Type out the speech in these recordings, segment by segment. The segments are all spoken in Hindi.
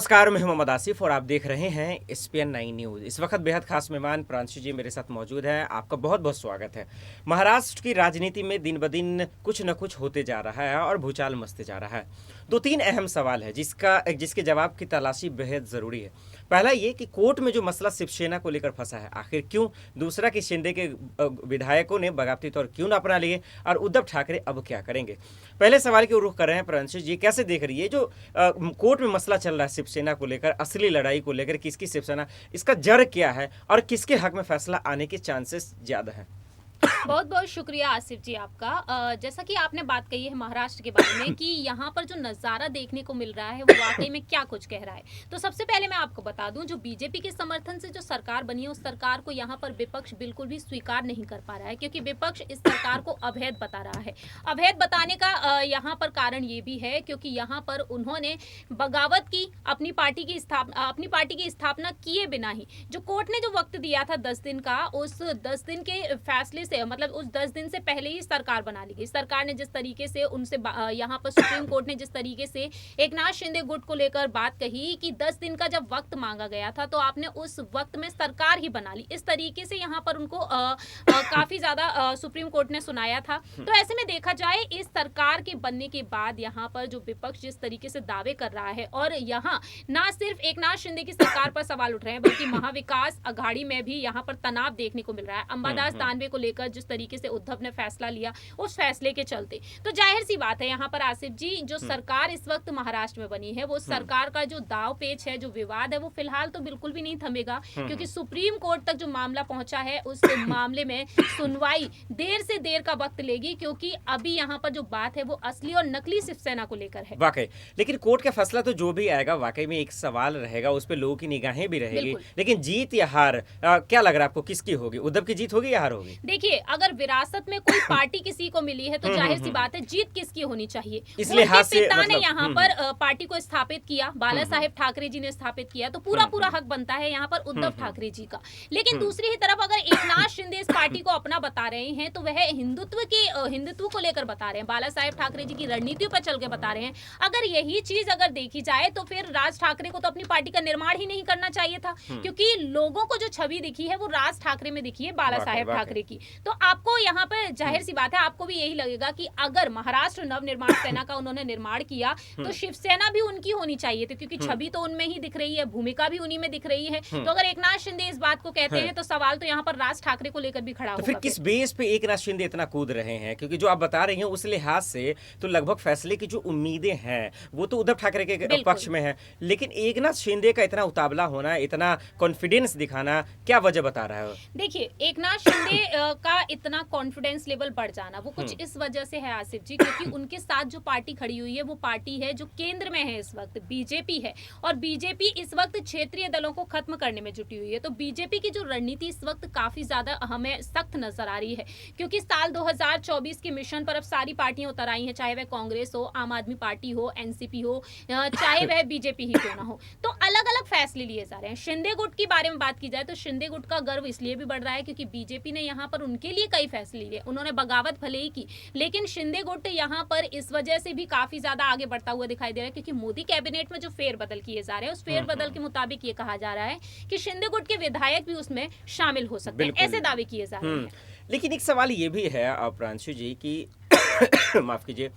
नमस्कार, मैं हूं मोहम्मद आसिफ और आप देख रहे हैं एसपीएन 9 न्यूज़। इस वक्त बेहद खास मेहमान प्रांशु जी मेरे साथ मौजूद हैं। आपका बहुत बहुत स्वागत है। महाराष्ट्र की राजनीति में दिन ब दिन कुछ न कुछ होते जा रहा है और भूचाल मचते जा रहा है। दो तीन अहम सवाल है जिसके जवाब की तलाशी बेहद ज़रूरी है। पहला ये कि कोर्ट में जो मसला शिवसेना को लेकर फंसा है, आखिर क्यों? दूसरा कि शिंदे के विधायकों ने बगावती तौर क्यों न अपना लिए और उद्धव ठाकरे अब क्या करेंगे? पहले सवाल की रुख कर रहे हैं प्रांशु जी, कैसे देख रही है जो कोर्ट में मसला चल रहा है शिवसेना को लेकर, असली लड़ाई को लेकर, किसकी शिवसेना, इसका जड़ क्या है और किसके हक में फैसला आने के चांसेस ज्यादा हैं? बहुत बहुत शुक्रिया आसिफ जी आपका। जैसा कि आपने बात कही है महाराष्ट्र के बारे में कि यहाँ पर जो नज़ारा देखने को मिल रहा है वो वाकई में क्या कुछ कह रहा है। तो सबसे पहले मैं आपको बता दूं, जो बीजेपी के समर्थन से जो सरकार बनी है उस सरकार को यहाँ पर विपक्ष बिल्कुल भी स्वीकार नहीं कर पा रहा है, क्योंकि विपक्ष इस सरकार को अवैध बता रहा है। अवैध बताने का यहाँ पर कारण ये भी है क्योंकि यहाँ पर उन्होंने बगावत की, अपनी पार्टी की स्थापना किए बिना ही जो कोर्ट ने जो वक्त दिया था 10 दिन का, उस 10 दिन के फैसले से, मतलब उस 10 दिन से पहले ही सरकार बना ली गई। सरकार ने जिस तरीके से उनसे यहाँ पर सुप्रीम कोर्ट ने जिस तरीके से एकनाथ शिंदे गुट को लेकर बात कही कि 10 दिन का जब वक्त मांगा गया था तो आपने उस वक्त में सरकार ही बना ली, इस तरीके से यहाँ पर उनको काफी ज्यादा सुप्रीम कोर्ट ने सुनाया था। तो ऐसे में देखा जाए इस सरकार के बनने के बाद यहाँ पर जो विपक्ष जिस तरीके से दावे कर रहा है, और यहाँ ना सिर्फ एकनाथ शिंदे की सरकार पर सवाल उठ रहे हैं बल्कि महाविकास अघाड़ी में भी यहाँ पर तनाव देखने को मिल रहा है। अंबादास दानवे को लेकर जिस तरीके से उद्धव ने फैसला लिया, उस फैसले के चलते तो जाहिर सी बात है यहाँ पर आसिफ जी, जो सरकार इस वक्त महाराष्ट्र में बनी है वो सरकार का जो दाव पेच है, जो विवाद है, वो फिलहाल तो बिल्कुल भी नहीं थमेगा, क्योंकि सुप्रीम कोर्ट तक जो मामला पहुंचा है उस मामले में सुनवाई देर से देर का वक्त लेगी, क्योंकि अभी यहाँ पर जो बात है वो असली और नकली शिवसेना को लेकर है। वाकई, लेकिन कोर्ट का फैसला तो जो भी आएगा वाकई में एक सवाल रहेगा, उस पर लोगों की निगाहें भी रहेगी। लेकिन जीत या हार क्या लग रहा है आपको, किसकी होगी? उद्धव की जीत होगी या हार होगी? देखिए, अगर विरासत में कोई पार्टी किसी को मिली है तो जाहिर सी बात है जीत किसकी होनी चाहिए। इसलिए पिता ने यहाँ पर पार्टी को स्थापित किया, बाला साहेब ठाकरे जी ने स्थापित किया, तो पूरा हक बनता है यहाँ पर उद्धव ठाकरे जी का। लेकिन दूसरी ही तरफ अगर एकनाथ शिंदे इस पार्टी को अपना बता रहे हैं तो वह हिंदुत्व को लेकर बता रहे हैं, बाला साहेब ठाकरे जी की रणनीतियों पर चल के बता रहे हैं। अगर यही चीज अगर देखी जाए तो फिर राज ठाकरे को तो अपनी पार्टी का निर्माण ही नहीं करना चाहिए था, क्योंकि लोगों को जो छवि दिखी है वो राज ठाकरे में दिखी है, बाला साहेब ठाकरे की। तो आपको यहाँ पर जाहिर सी बात है, आपको भी यही लगेगा कि अगर महाराष्ट्र नवनिर्माण सेना का उन्होंने निर्माण किया तो शिवसेना भी उनकी होनी चाहिए थी, क्योंकि छवि तो उनमें ही दिख रही है, भूमिका भी उन्हीं में दिख रही है। तो अगर एकनाथ शिंदे इस बात को कहते हैं तो सवाल तो यहाँ पर राज ठाकरे को लेकर भी खड़ा होगा। फिर किस बेस पे एकनाथ शिंदे इतना कूद रहे हैं? क्योंकि जो आप बता रहे हैं उस लिहाज से तो लगभग फैसले की जो उम्मीदें हैं वो तो उद्धव ठाकरे के पक्ष में है, लेकिन एकनाथ शिंदे का इतना उतावला होना, इतना कॉन्फिडेंस दिखाना, क्या वजह बता रहा है? देखिए, एकनाथ शिंदे का इतना कॉन्फिडेंस लेवल बढ़ जाना वो कुछ इस वजह से है आसिफ जी, क्योंकि उनके साथ जो पार्टी खड़ी हुई है वो पार्टी है जो केंद्र में है, इस वक्त बीजेपी है, और बीजेपी इस वक्त क्षेत्रीय दलों को खत्म करने में जुटी हुई है। तो बीजेपी की जो रणनीति इस वक्त काफी ज्यादा हमें सख्त नजर आ रही है, क्योंकि साल 2024 के मिशन पर अब सारी पार्टियां उतर आई हैं, चाहे वह कांग्रेस हो, आम आदमी पार्टी हो, एनसीपी हो, चाहे वह बीजेपी ही क्यों ना हो, तो अलग अलग फैसले लिए जा रहे हैं। शिंदे गुट के बारे में बात की जाए तो शिंदे गुट का गर्व इसलिए भी बढ़ रहा है क्योंकि बीजेपी ने यहाँ पर उनके लिए कई फैसले लिए, उन्होंने बगावत भले ही की, लेकिन शिंदे गुट यहाँ पर इस वजह से भी काफी ज्यादा आगे बढ़ता हुआ दिखाई दे रहा है, क्योंकि मोदी कैबिनेट में जो फेरबदल किए जा रहे हैं उस फेरबदल के मुताबिक ये कहा जा रहा है कि शिंदे गुट के विधायक भी उसमें शामिल हो सकते हैं, ऐसे दावे किए जा रहे हैं। लेकिन एक सवाल ये भी है प्रांशु जी की माफ कीजिए,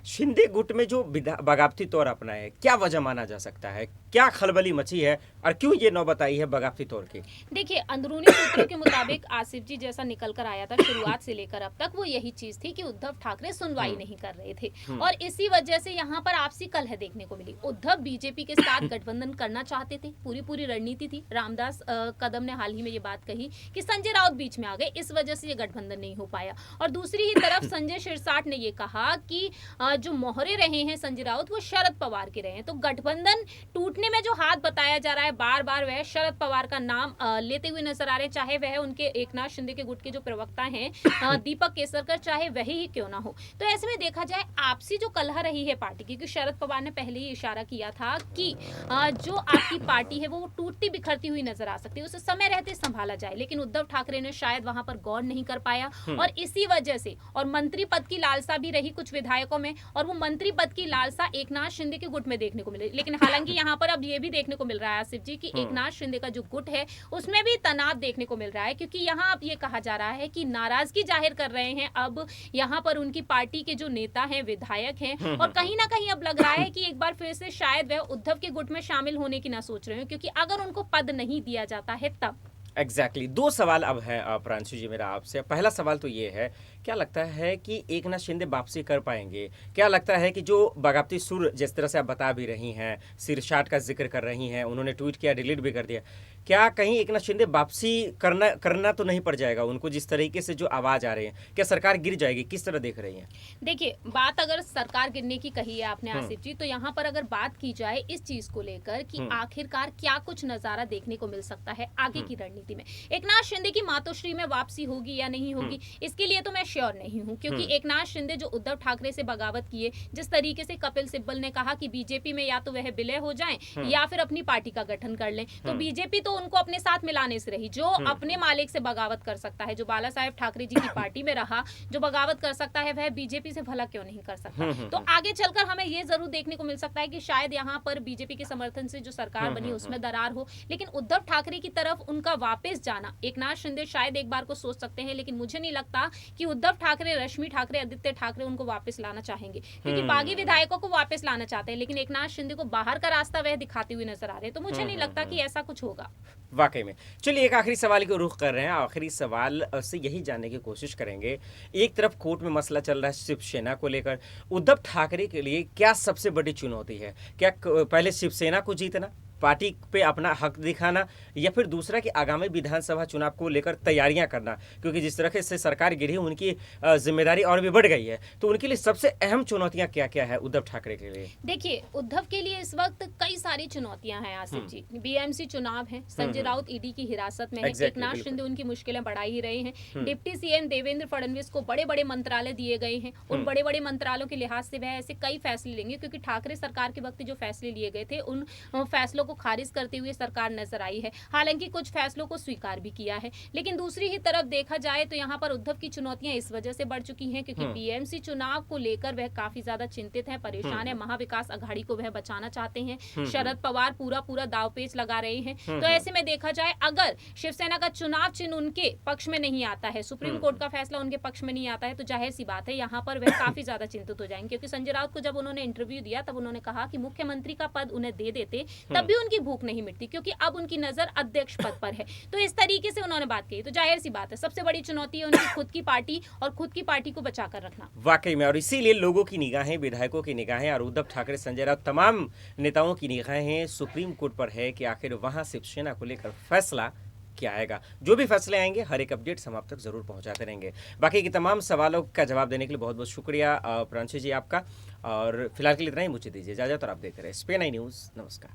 शिंदे गुट में जो बगावती तौर अपना है, क्या वजह माना जा सकता है? क्या खलबली मची है और क्यों ये नौबत आई है बगावती तौर की? देखिए, अंदरूनी सूत्रों के मुताबिक आसिफ जी जैसा निकल कर आया था शुरुआत से लेकर अब तक, वो यही चीज थी कि उद्धव ठाकरे सुनवाई नहीं कर रहे थे, और इसी वजह से यहाँ पर आपसी कलह देखने को मिली। उद्धव बीजेपी के साथ गठबंधन करना चाहते थे, पूरी रणनीति थी। रामदास कदम ने हाल ही में ये बात कही कि संजय राउत बीच में आ गए, इस वजह से ये गठबंधन नहीं हो पाया। और दूसरी ही तरफ संजय शिरसाट ने ये कहा कि जो मोहरे रहे हैं संजय राउत वो शरद पवार के रहे हैं, तो गठबंधन टूटने में जो हाथ बताया जा रहा है बार बार वह शरद पवार का नाम लेते हुए नजर आ रहे हैं, चाहे वह उनके एकनाथ शिंदे के गुट के जो प्रवक्ता हैं दीपक केसरकर, चाहे वही ही क्यों ना हो। तो ऐसे में देखा जाए आपसी जो कलह रही है पार्टी की, क्योंकि शरद पवार ने पहले ही इशारा किया था कि जो आपकी पार्टी है वो टूट फुर्ती बिखरती हुई नजर आ सकती है, उसे समय रहते संभाला जाए। लेकिन उद्धव ठाकरे ने शायद वहां पर गौर नहीं कर पाया और इसी वजह से, और मंत्री पद की लालसा भी रही कुछ विधायकों में, और वो मंत्री पद की लालसा एकनाथ शिंदे के गुट में देखने को मिली। लेकिन हालांकि यहाँ पर अब ये भी देखने को मिल रहा है आसिफ जी कि एकनाथ शिंदे का जो गुट है उसमें भी तनाव देखने को मिल रहा है, क्योंकि यहाँ अब ये कहा जा रहा है कि नाराजगी जाहिर कर रहे हैं अब यहाँ पर उनकी पार्टी के जो नेता हैं, विधायक हैं, और कहीं ना कहीं अब लग रहा है कि एक बार फिर से शायद वह उद्धव के गुट में शामिल होने की ना सोच रहे हो, क्योंकि अगर उनको पद नहीं दिया जाता है तब। एग्जैक्टली दो सवाल अब हैं प्रांशु जी मेरा आपसे। पहला सवाल तो ये है, क्या लगता है कि एकनाथ शिंदे वापसी कर पाएंगे? क्या लगता है कि जो बगावती सुर जिस तरह से आप बता भी रही हैं, सिरशाट का जिक्र कर रही हैं, उन्होंने ट्वीट किया, डिलीट भी कर दिया, क्या कहीं एकनाथ शिंदे वापसी करना तो नहीं पड़ जाएगा उनको? जिस तरीके से जो आवाज आ रही है, क्या सरकार गिर जाएगी? किस तरह देख रही हैं? देखिए, बात अगर सरकार गिरने की कही है आपने आसिफ जी, तो यहाँ पर अगर बात की जाए इस चीज को लेकर कि आखिरकार क्या कुछ नजारा देखने को मिल सकता है आगे की रणनीति में, एकनाथ शिंदे की मातोश्री में वापसी होगी या नहीं होगी, इसके लिए तो मैं श्योर नहीं हूँ, क्योंकि एकनाथ शिंदे जो उद्धव ठाकरे से बगावत किए, जिस तरीके से कपिल सिब्बल ने कहा कि बीजेपी में या तो वह विलय हो जाएं या फिर अपनी पार्टी का गठन कर लें, तो बीजेपी तो उनको अपने साथ मिलाने से रही। जो अपने मालिक से बगावत कर सकता है, जो बाला साहेब ठाकरे जी की पार्टी में रहा, जो बगावत कर सकता है, वह बीजेपी से भला क्यों नहीं कर सकता? तो आगे चलकर हमें ये जरूर देखने को मिल सकता है कि शायद यहाँ पर बीजेपी के समर्थन से जो सरकार बनी उसमें दरार हो, लेकिन उद्धव ठाकरे की तरफ उनका वापस जाना एकनाथ शिंदे शायद एक बार को सोच सकते हैं, लेकिन मुझे नहीं लगता कि उद्धव ठाकरे, रश्मि ठाकरे, आदित्य ठाकरे उनको वापस लाना चाहेंगे, क्योंकि बागी विधायकों को वापस लाना चाहते हैं, लेकिन एकनाथ शिंदे को बाहर का रास्ता वह दिखाते हुए नजर आ रहे हैं। तो मुझे नहीं लगता कि ऐसा कुछ होगा वाकई में। चलिए एक आखिरी सवाल को रुख कर रहे हैं। आखिरी सवाल से यही जानने की कोशिश करेंगे, एक तरफ कोर्ट में मसला चल रहा है शिवसेना को लेकर, उद्धव ठाकरे के लिए क्या सबसे बड़ी चुनौती है? क्या पहले शिवसेना को जीतना, पार्टी पे अपना हक दिखाना, या फिर दूसरा कि आगामी विधानसभा चुनाव को लेकर तैयारियां करना? क्योंकि जिस तरह से सरकार गिरी, उनकी जिम्मेदारी और भी बढ़ गई है, तो उनके लिए सबसे अहम चुनौतियां क्या क्या है उद्धव ठाकरे के लिए? देखिए, उद्धव के लिए इस वक्त कई सारी चुनौतियां हैं आसिफ जी। बीएमसी चुनाव है, संजय राउत ईडी की हिरासत में है, एकनाथ शिंदे उनकी मुश्किलें बढ़ा ही रहे हैं, डिप्टी सीएम देवेंद्र फडणवीस को बड़े बड़े मंत्रालय दिए गए हैं, उन बड़े बड़े मंत्रालयों के लिहाज से वह ऐसे कई फैसले लेंगे, क्योंकि ठाकरे सरकार के वक्त जो फैसले लिए गए थे उन फैसलों को खारिज करते हुए सरकार नजर आई है। हालांकि कुछ फैसलों को स्वीकार भी किया है, लेकिन दूसरी ही तरफ देखा जाए तो यहाँ पर उद्धव की चुनौतियां इस वजह से बढ़ चुकी हैं क्योंकि बीएमसी चुनाव को लेकर वह काफी ज्यादा चिंतित है, परेशान है। महाविकास अघाड़ी को वह बचाना चाहते हैं, शरद पवार पूरा दावपेच लगा रहे हैं। तो ऐसे में देखा जाए, अगर शिवसेना का चुनाव चिन्ह उनके पक्ष में नहीं आता है, सुप्रीम कोर्ट का फैसला उनके पक्ष में नहीं आता है, तो जाहिर सी बात है यहाँ पर वह काफी ज्यादा चिंतित हो जाएंगे। क्योंकि संजय राउत को जब उन्होंने इंटरव्यू दिया तब उन्होंने कहा कि मुख्यमंत्री का पद उन्हें दे देते तब भी उनकी भूख नहीं मिटती, क्योंकि अब उनकी नजर अध्यक्ष पद पर है। तो इस तरीके से उन्होंने बात की। तो जाहिर सी बात है, सबसे बड़ी चुनौती है उनकी खुद की पार्टी और खुद की पार्टी को बचाकर रखना। वाकई में, और इसीलिए लोगों की निगाहें, विधायकों की निगाहें और उद्धव ठाकरे, संजय राउत, तमाम नेताओं की निगाहें सुप्रीम कोर्ट पर है कि आखिर वहां शिवसेना को लेकर फैसला क्या आएगा। जो भी फैसले आएंगे, हर एक अपडेट हम आप तक जरूर पहुंचाते रहेंगे। बाकी के तमाम सवालों का जवाब देने के लिए बहुत बहुत शुक्रिया प्रांशु जी आपका। और फिलहाल के लिए इतना ही, मुझे दीजिए इजाजत और आप देखते रहे SPN9 न्यूज़। नमस्कार।